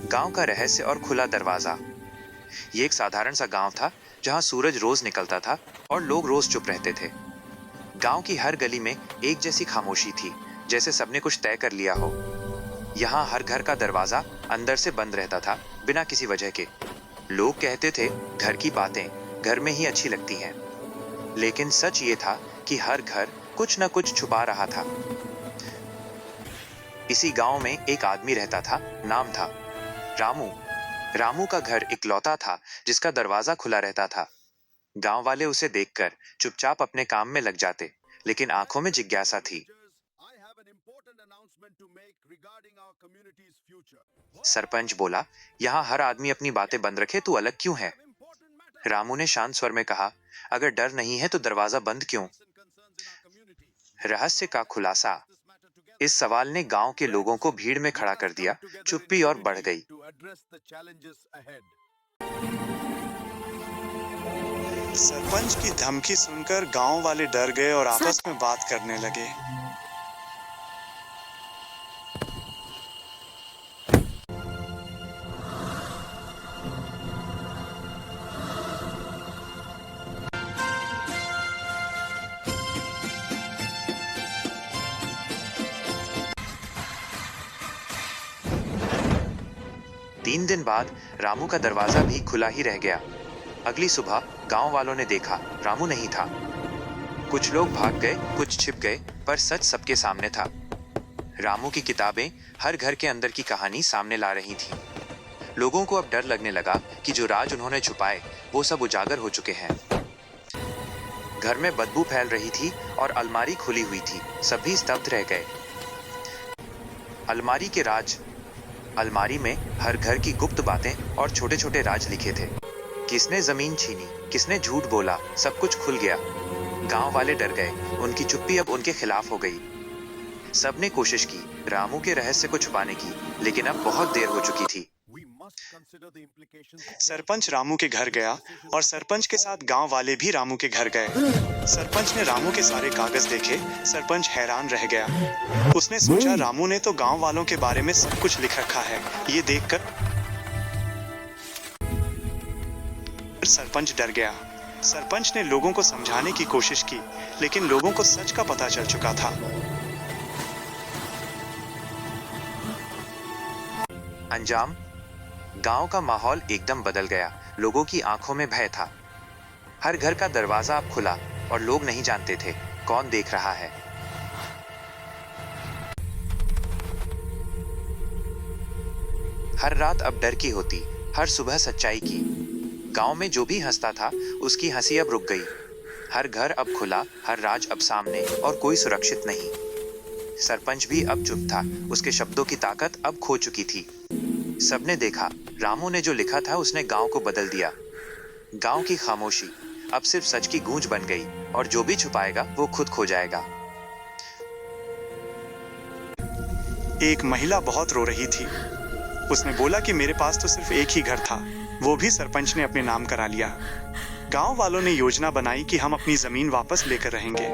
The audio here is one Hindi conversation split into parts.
गांव का रहस्य और खुला दरवाजा। ये एक साधारण सा गांव था जहां सूरज रोज निकलता था और लोग रोज चुप रहते थे। गांव की हर गली में एक जैसी खामोशी थी, जैसे सबने कुछ तय कर लिया हो। यहाँ हर घर का दरवाजा अंदर से बंद रहता था, बिना किसी वजह के। लोग कहते थे घर की बातें घर में ही अच्छी लगती हैं, लेकिन सच ये था कि हर घर कुछ न कुछ छुपा रहा था। इसी गांव में एक आदमी रहता था, नाम था रामू। रामू का घर इकलौता था जिसका दरवाजा खुला रहता था। गांव वाले उसे देखकर चुपचाप अपने काम में लग जाते, लेकिन आंखों में जिज्ञासा थी। सरपंच बोला, यहाँ हर आदमी अपनी बातें बंद रखे, तू अलग क्यों है? रामू ने शांत स्वर में कहा, अगर डर नहीं है तो दरवाजा बंद क्यों? रहस्य का खुलासा। इस सवाल ने गांव के लोगों को भीड़ में खड़ा कर दिया। चुप्पी और बढ़ गई। सरपंच की धमकी सुनकर गांव वाले डर गए और आपस में बात करने लगे। 3 दिन बाद रामू का दरवाजा भी खुला ही रह गया। अगली सुबह गांव वालों ने देखा, रामू नहीं था। कुछ लोग भाग गए, कुछ छिप गए, पर सच सबके सामने था। रामू की किताबें हर घर के अंदर की कहानी सामने ला रही थी। लोगों को अब डर लगने लगा कि जो राज उन्होंने छुपाए वो सब उजागर हो चुके हैं। घर में बदबू फैल रही थी और अलमारी खुली हुई थी। सभी स्तब्ध रह गए। अलमारी के राज। अलमारी में हर घर की गुप्त बातें और छोटे छोटे राज लिखे थे। किसने जमीन छीनी, किसने झूठ बोला, सब कुछ खुल गया। गांव वाले डर गए। उनकी चुप्पी अब उनके खिलाफ हो गई। सबने कोशिश की रामू के रहस्य को छुपाने की, लेकिन अब बहुत देर हो चुकी थी। सरपंच रामू के घर गया और सरपंच के साथ गांव वाले भी रामू के घर गए। सरपंच ने रामू के सारे कागज देखे। सरपंच हैरान रह गया। उसने सोचा, रामू ने तो गांव वालों के बारे में सब कुछ लिख रखा है। ये देखकर सरपंच डर गया। सरपंच ने लोगों को समझाने की कोशिश की, लेकिन लोगों को सच का पता चल चुका था। अंजाम। गांव का माहौल एकदम बदल गया। लोगों की आंखों में भय था। हर घर का दरवाजा अब खुला और लोग नहीं जानते थे कौन देख रहा है। हर रात अब डर की होती, हर सुबह सच्चाई की। गांव में जो भी हंसता था उसकी हंसी अब रुक गई। हर घर अब खुला, हर राज अब सामने, और कोई सुरक्षित नहीं। सरपंच भी अब चुप था। उसके शब्दों की ताकत अब खो चुकी थी। सबने देखा, रामू ने जो लिखा था उसने गांव को बदल दिया। गांव की खामोशी अब सिर्फ सच की गूंज बन गई, और जो भी छुपाएगा वो खुद खो जाएगा। एक महिला बहुत रो रही थी। उसने बोला कि मेरे पास तो सिर्फ एक ही घर था, वो भी सरपंच ने अपने नाम करा लिया। गांव वालों ने योजना बनाई कि हम अपनी जमीन वापस लेकर रहेंगे।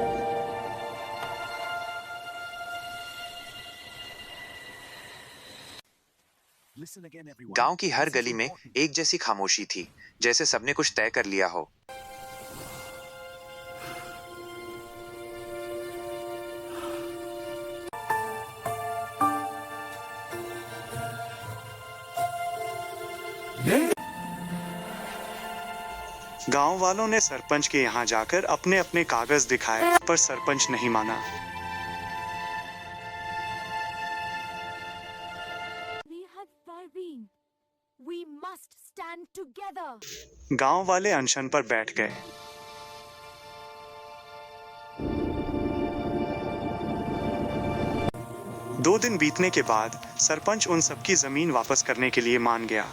गांव की हर गली में एक जैसी खामोशी थी, जैसे सबने कुछ तय कर लिया हो। गांव वालों ने सरपंच के यहाँ जाकर अपने अपने कागज दिखाए, पर सरपंच नहीं माना। गांव वाले अनशन पर बैठ गए। दो दिन बीतने के बाद सरपंच उन सबकी जमीन वापस करने के लिए मान गया।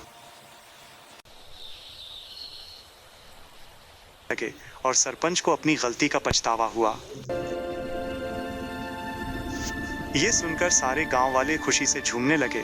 और सरपंच को अपनी गलती का पछतावा हुआ। ये सुनकर सारे गांव वाले खुशी से झूमने लगे।